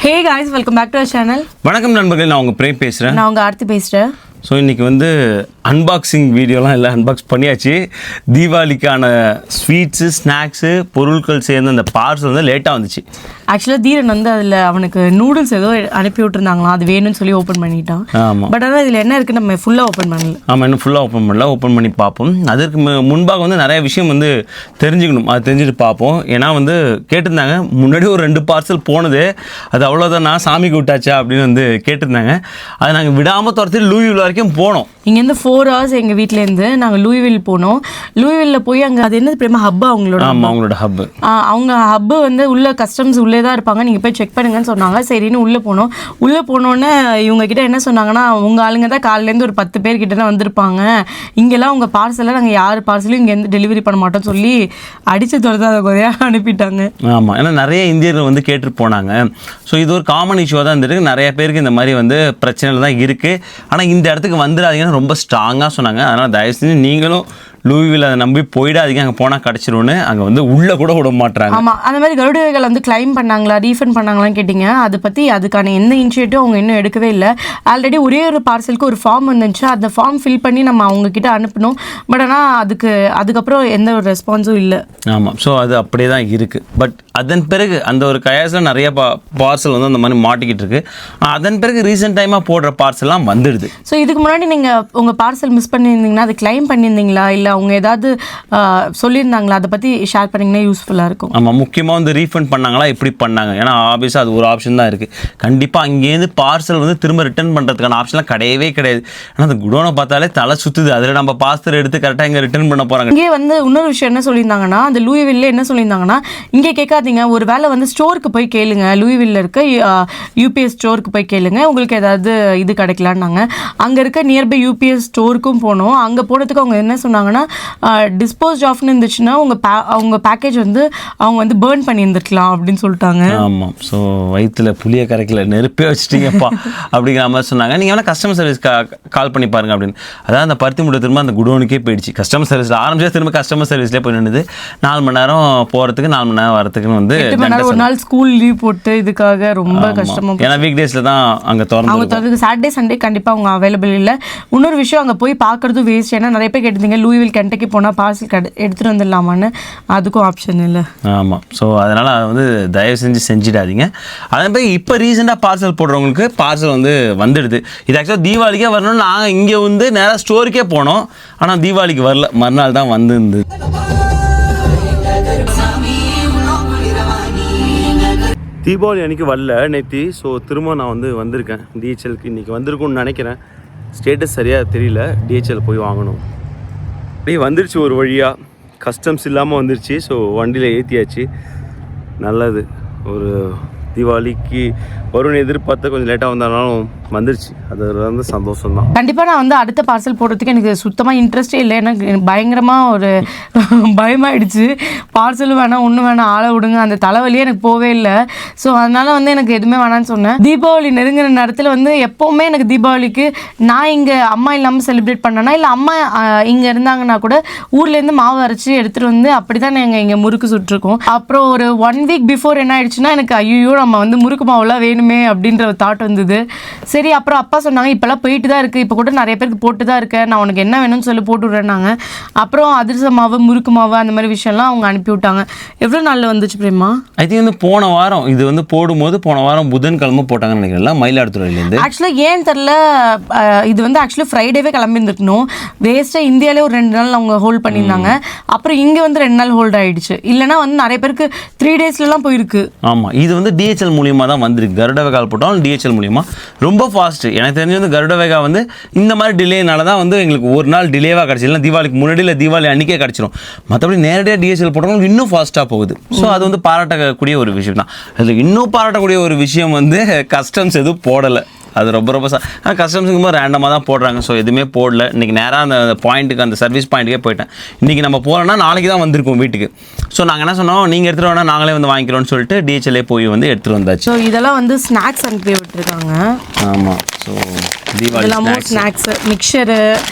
Hey guys, welcome back to our channel. வணக்கம் நண்பர்களே, நான் உங்கள் பிரேம் பேசுகிறேன். நான் உங்கள் ஆர்த்தி பேசுகிறேன். ஸோ இன்றைக்கி அன்பாக்சிங் வீடியோலாம் இல்லை, அன்பாக்ஸ் பண்ணியாச்சு. தீபாவளிக்கான ஸ்வீட்ஸு ஸ்நாக்ஸு பொருட்கள் சேர்ந்து அந்த பார்சல் லேட்டாக வந்துச்சு. ஆக்சுவலாக தீரன் அதில் அவனுக்கு நூடுல்ஸ் ஏதோ அனுப்பி விட்டுருந்தாங்களாம், அது வேணும்னு சொல்லி ஓப்பன் பண்ணிட்டான். ஆமாம், பட் ஆனால் இதில் என்ன இருக்குது நம்ம ஃபுல்லாக ஓப்பன் பண்ணல. ஆமாம், இன்னும் ஃபுல்லாக ஓப்பன் பண்ணல. ஓப்பன் பண்ணி பார்ப்போம். அதற்கு முன்பாக நிறைய விஷயம் தெரிஞ்சுக்கணும். அது தெரிஞ்சுட்டு பார்ப்போம். ஏன்னா கேட்டிருந்தாங்க, முன்னாடி ஒரு 2 பார்சல் போனது, அது அவ்வளோதான், நான் சாமிக்கு விட்டாச்சா அப்படின்னு கேட்டிருந்தாங்க. அதை நாங்கள் விடாமல் துரத்தி லூயிவில் வரைக்கும் போனோம். இங்கேருந்து 4 hours எங்கள் வீட்டிலேருந்து நாங்கள் லூயிவில் போனோம். லூயிவில் போய் அங்கே அது என்னது பிரேமா ஹப்பு அவங்களோட. ஆமாம், அவங்களோட ஹப்பு. அவங்க ஹப்பு உள்ள கஸ்டம்ஸ் உள்ளே தான் இருப்பாங்க, நீங்கள் போய் செக் பண்ணுங்கன்னு சொன்னாங்க. சரின்னு உள்ளே போனோம். உள்ளே போனோன்னே இவங்க கிட்ட என்ன சொன்னாங்கன்னா, உங்கள் ஆளுங்க தான் காலையிலேருந்து ஒரு 10 பேர் கிட்ட தான் வந்திருப்பாங்க, இங்கெல்லாம் உங்கள் பார்சலை நாங்கள் யார் பார்சலும் இங்கேருந்து டெலிவரி பண்ண மாட்டோம் சொல்லி அடித்து துரத்தாத குறையாக அனுப்பிட்டாங்க. ஆமாம், ஏன்னா நிறைய இந்தியர்கள் கேட்டு போனாங்க. ஸோ இது ஒரு காமன் இஷ்யூவாக தான் இருந்திருக்கு. நிறைய பேருக்கு இந்த மாதிரி பிரச்சனைகள் தான் இருக்குது. ஆனால் இந்த இடத்துக்கு வந்துடாதீங்கன்னு ரொம்ப ஸ்ட்ராங்காக சொன்னாங்க. அதனால் தயவு செஞ்சு நீங்களும் லூயிவில் அதை நம்பி போயிடாதீங்க. அங்கே போனால் கிடச்சிரும்னு அங்கே உள்ளே கூட விட மாட்டாங்க. ஆமாம், அந்த மாதிரி கருடவைகள் கிளைம் பண்ணாங்களா, ரீஃபண்ட் பண்ணாங்களான்னு கேட்டிங்க. அதை பற்றி அதுக்கான எந்த இனிஷியேட்டிவ் அவங்க இன்னும் எடுக்கவே இல்லை. ஆல்ரெடி ஒரே ஒரு பார்சலுக்கு ஒரு ஃபார்ம் வந்துச்சு, அந்த ஃபார்ம் ஃபில் பண்ணி நம்ம அவங்கக்கிட்ட அனுப்பணும். பட் ஆனால் அதுக்கப்புறம் எந்த ஒரு ரெஸ்பான்ஸும் இல்லை. ஆமாம், ஸோ அது அப்படியே தான் இருக்குது. பட் அதன் பிறகு அந்த ஒரு கயாஸில் நிறைய பார்சல் அந்த மாதிரி மாட்டிக்கிட்டு இருக்கு. அதன் பிறகு ரீசெண்ட் டைமாக போடுற பார்சல்லாம் வந்துடுது. ஸோ இதுக்கு முன்னாடி நீங்கள் உங்கள் பார்சல் மிஸ் பண்ணியிருந்தீங்கன்னா அது கிளைம் பண்ணியிருந்தீங்களா, இல்லை அவங்க ஏதாவது சொல்லியிருந்தாங்களா, அதை பற்றி ஷேர் பண்ணிங்கன்னா யூஸ்ஃபுல்லாக இருக்கும். ஆமாம், முக்கியமாக ரீஃபண்ட் பண்ணாங்களா, எப்படி பண்ணாங்க? ஏன்னா ஆப்வியஸாக அது ஒரு ஆப்ஷன் தான் இருக்குது. கண்டிப்பாக அங்கேருந்து பார்சல் திரும்ப ரிட்டர்ன் பண்ணுறதுக்கான ஆப்ஷன்லாம் கிடையவே கிடையாது. ஆனால் அந்த குடோனை பார்த்தாலே தலை சுற்றுது. அதில் நம்ம பார்சல் எடுத்து கரெக்டாக இங்கே ரிட்டர்ன் பண்ண போகிறாங்க. இங்கே இன்னொரு விஷயம் என்ன சொல்லியிருந்தாங்கன்னா, அந்த லூயிவில்ல என்ன சொல்லியிருந்தாங்கன்னா, இங்கே கேட்காதீங்க, ஒரு வேளை ஸ்டோருக்கு போய் கேளுங்க, லூயிவில்ல இருக்க யூபிஎஸ் ஸ்டோருக்கு போய் கேளுங்க, உங்களுக்கு ஏதாவது இது கிடைக்கலான்னாங்க. அங்கே இருக்க நியர்பை யூபிஎஸ் ஸ்டோருக்கும் போனோம். அங்கே போனதுக்கு அவங்க என்ன சொன்னாங்கன்னா, டிஸ்போஸ் ஆஃப்னு இருந்துச்சுன்னா அவங்க பேக்கேஜ் அவங்க பேர்ன் பண்ணியிருந்துருக்கலாம் அப்படின்னு சொல்லிட்டாங்க. ஆமாம், ஸோ வயிற்றுல புளியை கரைக்கல, நெருப்பே வச்சுட்டீங்கப்பா அப்படிங்கிற மாதிரி சொன்னாங்க. நீங்கள் வேணால் கஸ்டமர் சர்வீஸ் கால் பண்ணி பாருங்க அப்படின்னு. அதாவது அந்த பருத்தி மூட்டை திரும்ப அந்த குடோனுக்கே போயிடுச்சு. கஸ்டமர் சர்வீஸில் ஆரம்பிச்சா திரும்ப கஸ்டமர் சர்வீஸ்லேயே போய் நின்றுது. 4 மணி நேரம் போகிறதுக்கு, 4 மணி நேரம் வரத்துக்குன்னு ஒரு நாள் ஸ்கூல் லீவ் போட்டு இதுக்காக ரொம்ப கஷ்டமாக. ஏன்னா வீக் டேஸில் தான் அங்கே திறந்து, சாட்டர்டே சண்டே கண்டிப்பாக அவங்க அவைலபிள் இல்லை. இன்னொரு விஷயம், அங்கே போய் பார்க்குறதும் வேஸ்ட். ஏன்னா நிறைய பேர் கேட்டிருந்தீங்க லூயிவில் கென்டக்கி போனால் பார்சல் எடுத்துகிட்டு வந்துடலாமான்னு, அதுக்கும் ஆப்ஷன் இல்லை. ஆமாம், ஸோ அதனால் தயவு செஞ்சிடாதீங்க. அதே மாதிரி இப்போ ரீசெண்டாக பார்சல் போடுறவங்களுக்கு பார்சல் வந்துடுது. இது ஆக்சுவலாக தீபாவளிக்கே வரணும்னு நாங்கள் இங்கே நேராக ஸ்டோருக்கே போனோம். ஆனால் தீபாவளிக்கு வரல, மறுநாள் தான் வந்துருந்து. தீபாவளி அன்றைக்கி வரல நேற்று. ஸோ திரும்ப நான் வந்திருக்கேன் டிஹெச்எலுக்கு. இன்றைக்கி வந்திருக்கும்னு நினைக்கிறேன். ஸ்டேட்டஸ் சரியாக தெரியல. டிஹெச்எல் போய் வாங்கணும். அப்படியே வந்துருச்சு ஒரு வழியாக. கஸ்டம்ஸ் இல்லாமல் வந்துருச்சு. ஸோ வண்டியில் ஏற்றியாச்சு. நல்லது. ஒரு தீபாவளிக்கு வரும்னு எதிர்பார்த்து கொஞ்சம் லேட்டாக வந்தாலும் வந்துருச்சு. அது சந்தோஷம் தான். கண்டிப்பாக நான் அடுத்த பார்சல் போடுறதுக்கு எனக்கு சுத்தமாக இன்ட்ரெஸ்டே இல்லை. எனக்கு பயங்கரமாக ஒரு பயமாயிடுச்சு. பார்சலும் வேணாம், ஒன்றும் வேணாம், ஆளை விடுங்க, அந்த தலைவலியே எனக்கு போவே இல்லை. ஸோ அதனால் எனக்கு எதுவுமே வேணான்னு சொன்னேன். தீபாவளி நெருங்கின நேரத்தில் எப்போவுமே எனக்கு தீபாவளிக்கு நான் இங்கே அம்மா இல்லாமல் செலிப்ரேட் பண்ணேன்னா, இல்லை அம்மா இங்கே இருந்தாங்கன்னா கூட ஊர்லேருந்து மாவு அரைச்சி எடுத்துகிட்டு அப்படி தான் நாங்கள் இங்கே முறுக்கு சுட்டுருக்கோம். அப்புறம் ஒரு 1 week பிஃபோர் என்ன ஆயிடுச்சுன்னா, எனக்கு ஐயோ நம்ம முறுக்கு மாவுலாம் வேணுமே அப்படின்ற ஒரு தாட் வந்தது. சரி, அப்புறம் அப்பா சொன்னாங்க, இப்போல்லாம் போயிட்டு தான் இருக்குது, இப்போ கூட நிறைய பேருக்கு போட்டு தான் இருக்கேன், நான் உனக்கு என்ன வேணும்னு சொல்லி போட்டு விட்றேன்னாங்க. அப்புறம் அதிரச மாவு, முறுக்கு மாவு, அந்த மாதிரி விஷயம்லாம் அவங்க அனுப்பி விட்டாங்க. எவ்வளோ நாளில் வந்துச்சு பிரேமா? ஐ திங்க் போன வாரம் இது போடும்போது போன வாரம் புதன்கிழமை போட்டாங்கன்னு நினைக்கிறேன், மயிலாடுதுறையிலேருந்து. ஆக்சுவலாக ஏன் தெரில, இது ஆக்சுவலி ஃப்ரைடேவே கிளம்பியிருந்துருக்கணும். வேஸ்ட்டாக இந்தியாவிலே ஒரு 2 நாள் அவங்க ஹோல்ட் பண்ணியிருந்தாங்க. அப்புறம் இங்கே 2 நாள் ஹோல்ட் ஆகிடுச்சு. இல்லைனா நிறைய பேருக்கு 3 daysலாம் போயிருக்கு. ஆமாம், இது டிஹெச்எல் மூலியமாக தான் வந்திருக்கு. கருடவேகா போட்டாலும் டிஹெச்எல் மூலியமாக ரொம்ப ஃபாஸ்ட்டு. எனக்கு தெரிஞ்சு கருடவேகா இந்த மாதிரி டிலேனால தான் எங்களுக்கு ஒரு நாள் டிலேவாக கிடச்சி. இல்லை தீபாவளிக்கு முன்னாடி, இல்லை தீபாவளி அன்றைக்கே கிடச்சிரும். மற்றபடி நேரடியாக டிஹெச்எல் போட்டாலும் இன்னும் ஃபாஸ்ட்டாக போகுது. ஸோ அது பாராட்டக்கூடிய ஒரு விஷயம் தான். அதில் இன்னும் பாராட்டக்கூடிய ஒரு விஷயம் கஸ்டம்ஸ் எதுவும் போடலை. அது ரொம்ப கஸ்டம்ஸுக்கு போது ரேண்டமாக தான் போடுறாங்க. ஸோ எதுவுமே போடல. இன்றைக்கி நேராக அந்த பாயிண்ட்டுக்கு, அந்த சர்வீஸ் பாயிண்ட்டுக்கே போயிட்டேன். இன்றைக்கி நம்ம போகிறோன்னா நாளைக்கு தான் வந்திருக்கோம் வீட்டுக்கு. ஸோ நாங்கள் என்ன சொன்னோம், நீங்கள் எடுத்துகிட்டு வேணா நாங்களே வாங்கிக்கிறோம்னு சொல்லிட்டு டிஹெச்எல்லே போய் எடுத்துகிட்டு வந்தாச்சு. ஸோ இதெல்லாம் ஸ்நாக்ஸ் அனுப்பி விட்டுருக்காங்க. ஆமாம், ஸோ தீபாவளி ஸ்நாக்ஸு, மிக்சரு,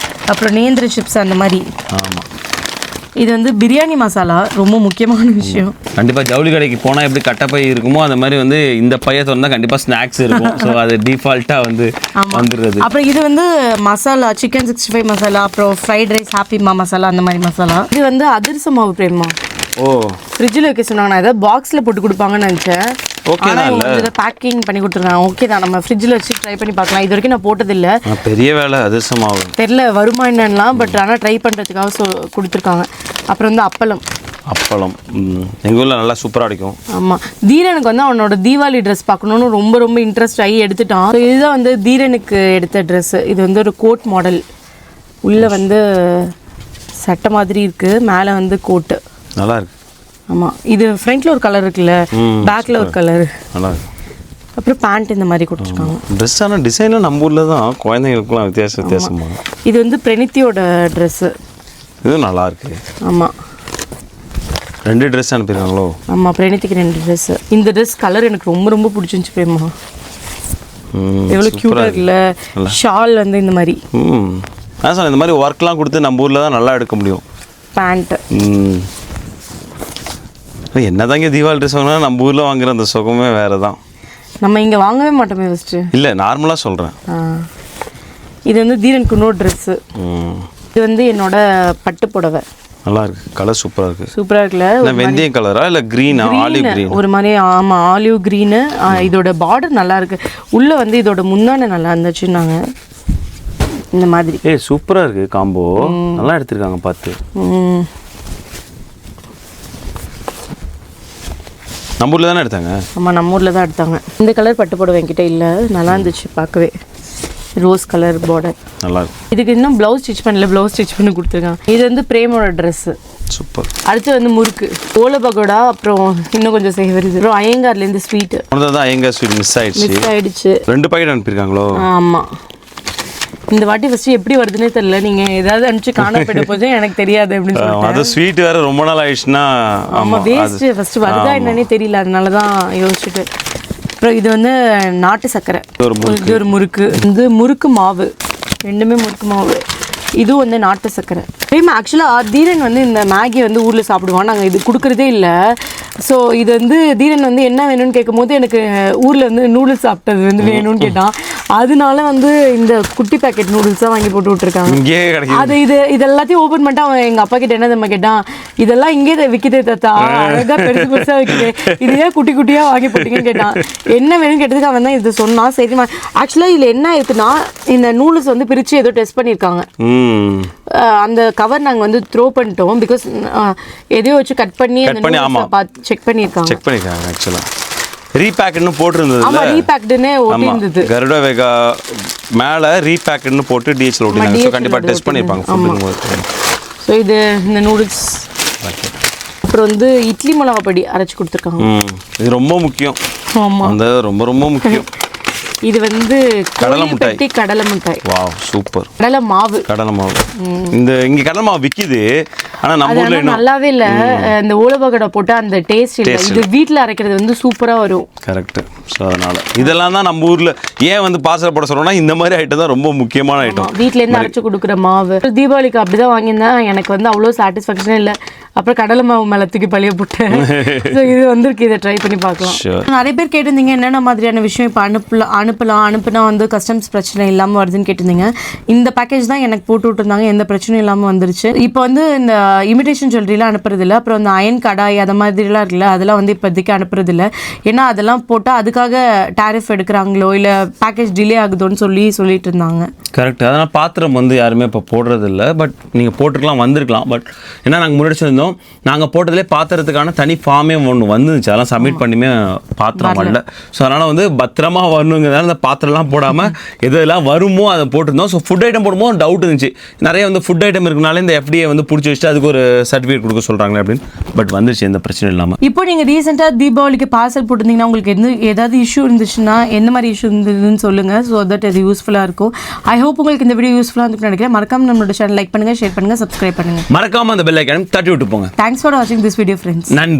அப்புறம் நேந்திர சிப்ஸ் அந்த மாதிரி. ஆமாம், இது வந்து பிரியாணி மசாலா, ரொம்ப முக்கியமான விஷயம். கண்டிப்பாக ஜவுளி கடைக்கு போனால் எப்படி கட்டப்பை இருக்குமோ அந்த மாதிரி வந்து இந்த பையை திறந்தா கண்டிப்பாக ஸ்நாக்ஸ் இருக்கும். ஸோ அது டிஃபால்ட்டாக வந்து வந்துடுறது. அப்புறம் இது வந்து மசாலா, சிக்கன் 65 மசாலா, அப்புறம் ஃப்ரைட் ரைஸ் ஹாப்பிமா மசாலா, அந்த மாதிரி மசாலா. இது வந்து அதிரச மாவு பிரேமா. ஃப்ரிட்ஜில் வைக்க சொன்னாங்க. நான் ஏதாவது பாக்ஸில் போட்டு கொடுப்பாங்கன்னு நினச்சேன். ஓகே, பேக்கிங் பண்ணி கொடுத்துருக்காங்க. ஓகே தான், நம்ம ஃப்ரிட்ஜில் வச்சு ட்ரை பண்ணி பார்க்கலாம். இது வரைக்கும் நான் போட்டதில்லை. பெரிய வேலை அதிரசமாவு தெரில வருமா என்னன்னா, பட் ஆனால் ட்ரை பண்ணுறதுக்காக கொடுத்துருக்காங்க. அப்புறம் வந்து அப்பளம் எங்கள் ஊரில் நல்லா சூப்பராக அடிக்கும். ஆமாம், தீரனுக்கு வந்து அவனோட தீபாவளி ட்ரெஸ் பார்க்கணுன்னு ரொம்ப ரொம்ப இன்ட்ரெஸ்ட் ஆகி எடுத்துட்டான். ஸோ இதுதான் வந்து தீரனுக்கு எடுத்த ட்ரெஸ்ஸு. இது வந்து ஒரு கோட் மாடல். உள்ளே வந்து சட்டை மாதிரி இருக்குது, மேலே வந்து கோட்டு. நல்லா இருக்கு. ஆமாம், இது ஃப்ரண்ட்டில் ஒரு கலர் இருக்குல்ல, பேக்கில் ஒரு கலர். நல்லா இருக்கு. அப்புறம் பேண்ட் இந்த மாதிரி கொடுத்துருக்காங்க. ட்ரெஸ் ஆனால் டிசைனில் நம்ம ஊரில் தான் குழந்தைங்களுக்குலாம் வித்தியாசமாக. இது வந்து பிரணித்தியோட ட்ரெஸ்ஸு. இது நல்லா இருக்கு. ஆமாம், 2 ட்ரெஸ் அனுப்பிடுறாங்களோ? ஆமாம், பிரணித்திக்கு 2 ட்ரெஸ்ஸு. இந்த ட்ரெஸ் கலர் எனக்கு ரொம்ப ரொம்ப பிடிச்சிருந்துச்சு பிரேமா. எவ்வளோ க்யூட்டாக இருக்குல்ல. ஷால் வந்து இந்த மாதிரி. அதான் சார், இந்த மாதிரி ஒர்க்லாம் கொடுத்து நம்ம ஊரில் தான் நல்லா எடுக்க முடியும். பேண்ட்டு என்னதாங்க தீபாவளி ட்ரெஸ் வாங்கினா நம்ம ஊரில் வாங்குற அந்த சுகமே வேறு தான். நம்ம இங்கே வாங்கவே மாட்டோமே ஃபஸ்ட்டு. இல்லை, நார்மலாக சொல்கிறேன். இது வந்து தீரனுக்கு இன்னொரு ட்ரெஸ்ஸு. இது வந்து என்னோட பட்டு புடவை. நல்லா இருக்கு, கலர் சூப்பராக இருக்குது. சூப்பராக இருக்குல்ல. வெந்தயம் கலரா இல்லை க்ரீனா? ஆலிவ் க்ரீன் ஒரு மாதிரி. ஆமாம், ஆலிவ் க்ரீனு. இதோட பார்டர் நல்லா இருக்கு. உள்ளே வந்து இதோட முந்தானை நல்லா இருந்துச்சுன்னாங்க. இந்த மாதிரி சூப்பராக இருக்குது காம்போ. நல்லா எடுத்திருக்காங்க பார்த்து. நம்ம ஊரில் தானே எடுத்தாங்க? ஆமாம், நம்ம ஊரில் தான் எடுத்தாங்க. இந்த கலர் பட்டு புடவை என்கிட்ட இல்லை, நல்லா இருந்துச்சு பார்க்கவே. ரோஸ் கலர் பார்டர் நல்லா இருக்கு. இதுக்கு இன்னும் ப்ளவுஸ் ஸ்டிச் பண்ணல, ப்ளவுஸ் ஸ்டிச் பண்ணி கொடுத்துருக்காங்க. இது வந்து பிரேமோட ட்ரெஸ்ஸு. சூப்பர். அடுத்து வந்து முறுக்கு, ஓலை பகோடா, அப்புறம் இன்னும் கொஞ்சம் செய்வது. அப்புறம் ஐயங்கார்லேருந்து ஸ்வீட்டு. தான் ஐயங்கார் ஸ்வீட் மிஸ் ஆயிடுச்சு. 2 பாக்கெட் அனுப்பியிருக்காங்களோ? ஆமாம், இந்த வாட்டி ஃபஸ்ட்டு எப்படி வருதுன்னே தெரியல. நீங்கள் ஏதாவது அனுப்பிச்சு காணப்பட போது எனக்கு தெரியாது அப்படின்னு சொல்லிட்டு. அது ஸ்வீட் வேறு ரொம்ப நாள் ஆயிடுச்சுன்னா ஆமாம், வேஸ்ட்டு. ஃபஸ்ட்டு வருதா என்னன்னே தெரியல, அதனால தான் யோசிச்சுட்டு. அப்புறம் இது வந்து நாட்டு சர்க்கரை. இது ஒரு முறுக்கு. இது முறுக்கு மாவு, 2மே முறுக்கு மாவு. இதுவும் வந்து நாட்டு சர்க்கரை. ஆக்சுவலாக தீரன் வந்து இந்த மேகி வந்து ஊரில் சாப்பிடுவான், நாங்கள் இது கொடுக்குறதே இல்லை. ஸோ இது வந்து தீரன் வந்து என்ன வேணும்னு கேட்கும்போது எனக்கு ஊரில் வந்து நூடுல்ஸ் சாப்பிட்டது வந்து வேணும்னு கேட்டான். அதனால வந்து இந்த குட்டி பேக்கெட் நூடுல்ஸாக வாங்கி போட்டு விட்டுருக்காங்க. அது இது எல்லாத்தையும் ஓப்பன் பண்ணிட்டு அவன் எங்கள் அப்பா கிட்ட என்ன நம்ம கேட்டான், இதெல்லாம் இங்கே விற்கிதே தாத்தா, அழகாக பெருசு பெருசாக விற்கிது, இது ஏன் குட்டி குட்டியாக வாங்கி போட்டிங்கன்னு கேட்டான். என்ன வேணும்னு கேட்டதுக்கு அவன் தான் இது சொன்னான். சரிம்மா, ஆக்சுவலாக இதில் என்ன இருக்குன்னா, இந்த நூடுல்ஸ் வந்து பிரித்து ஏதோ டெஸ்ட் பண்ணியிருக்காங்க. அந்த கவர் நாங்கள் வந்து த்ரோ பண்ணிட்டோம். பிகாஸ் எதையோ வச்சு கட் பண்ணி செக் பண்ணியிருக்காங்க. ஆக்சுவலாக ரீபேக்ட்னு போட்டிருந்தது. ஆமா, ரீபேக்ட்னே ஓட்டிருந்தது. கருட வேகா மேலே ரீபேக்ட்னு போட்டு டிஹெச்ல ஓட்டினாங்க. ஸோ கண்டிப்பாக டெஸ்ட் பண்ணியிருப்பாங்க. ஸோ இது இந்த நூடுல்ஸ். அப்புறம் வந்து இட்லி மிளகா பொடி அரைச்சி கொடுத்துருக்காங்க. இது ரொம்ப முக்கியம். ஆமாம், அந்த ரொம்ப ரொம்ப முக்கியம். இது வந்து கடலை மிட்டாய். Wow, super. கடலை மாவு. இங்க கடலை மாவு விக்குது, ஆனா நம்ம ஊர்ல நல்லாவே இல்ல. இந்த ஓலபகடா போட்டு அந்த டேஸ்ட் இல்ல. இது வீட்ல அரைக்கிறது வந்து சூப்பரா வரும். கரெக்ட். ஸோ அதனால இதெல்லாம் தான் நம்ம ஊர்ல ஏன் வந்து பார்சல் போட சொல்றோம்னா, இந்த மாதிரி ஐட்டம் தான் ரொம்ப முக்கியமான ஐட்டம். வீட்ல இருந்து அரைச்சு கொடுக்குற மாவு. தீபாவளிக்கு அப்படிதான் வாங்கியிருந்தேன். எனக்கு வந்து அவ்வளோ சாட்டிஸ்ஃபேக்ஷனே இல்லை. அப்புறம் கடலை மாவு மேலே தூக்கி பழைய போட்டேன். ஸோ இது வந்திருக்கு, இதை ட்ரை பண்ணி பார்க்கலாம். நிறைய பேர் கேட்டிருந்தீங்க என்னென்ன மாதிரியான விஷயம் இப்போ அனுப்புனா வந்து கஸ்டம்ஸ் பிரச்சனை இல்லாமல் வருதுன்னு கேட்டிருந்தீங்க. இந்த பேக்கேஜ் தான் எனக்கு போட்டு விட்டுருந்தாங்க, எந்த பிரச்சனையும் இல்லாமல் வந்துருச்சு. இப்போ வந்து இந்த இமிடேஷன் ஜுவல்லரிலாம் அனுப்புறதில்ல. அப்புறம் இந்த அயன் கடாய் அதை மாதிரிலாம் இருக்குல்ல, அதெல்லாம் வந்து இப்போதைக்கு அனுப்புறதில்ல. ஏன்னா அதெல்லாம் போட்டால் அதுக்காக டேரிஃப் எடுக்கிறாங்களோ இல்லை பேக்கேஜ் டிலே ஆகுதோன்னு சொல்லிட்டு இருந்தாங்க. கரெக்ட். அதனால் பாத்திரம் வந்து யாருமே இப்போ போடுறதில்ல. பட் நீங்கள் போட்டுருக்கலாம், வந்திருக்கலாம். பட் ஏன்னா நாங்கள் முன்னாடி சொல்லியிருந்தோம், நாங்கள் போட்டதிலே பாத்திரத்துக்கான தனி ஃபார்மே ஒன்று வந்துருந்துச்சு. அதெல்லாம் சப்மிட் பண்ணியுமே பாத்திரம் வரல. ஸோ அதனால் வந்து பத்திரமா வரணுங்கிறதால அந்த பாத்திரம்லாம் போடாமல் எதெல்லாம் வருமோ அதை போட்டிருந்தோம். ஸோ ஃபுட் ஐட்டம் போடும்போது டவுட் இருந்துச்சு, நிறைய வந்து ஃபுட் ஐட்டம் இருக்குனால இந்த FDA வந்து பிடிச்சி வச்சுட்டு அதுக்கு ஒரு சர்டிஃபிகேட் கொடுக்க சொல்கிறாங்க அப்படின்னு. பட் வந்துருச்சு, எந்த பிரச்சனை இல்லாமல். இப்போ நீங்கள் ரீசெண்டாக தீபாவளிக்கு பார்சல் போட்டிருந்தீங்கன்னா உங்களுக்கு ஏதாவது இஷ்யூ இருந்துச்சுன்னா எந்த மாதிரி இஷ்யூ இருந்ததுன்னு சொல்லுங்கள். ஸோ தட் இது யூஸ்ஃபுல்லாக இருக்கும். ஐ ஹோப் உங்களுக்கு இந்த வீடியோ யூஸ்ஃபுல்லாக இருக்குன்னு நினைக்கிறேன். மறக்காம நம்மளோட சேனல் லைக் பண்ணுங்கள், ஷேர் பண்ணுங்கள், சப்ஸ்கிரைப் பண்ணுங்கள். மறக்காம அந்த பெல் ஐக்கானை தட்டி விட்டு போங்க. தேங்க்ஸ் ஃபார் வாட்சிங் திஸ் வீடியோ ஃப்ரெண்ட்ஸ். நன்றி.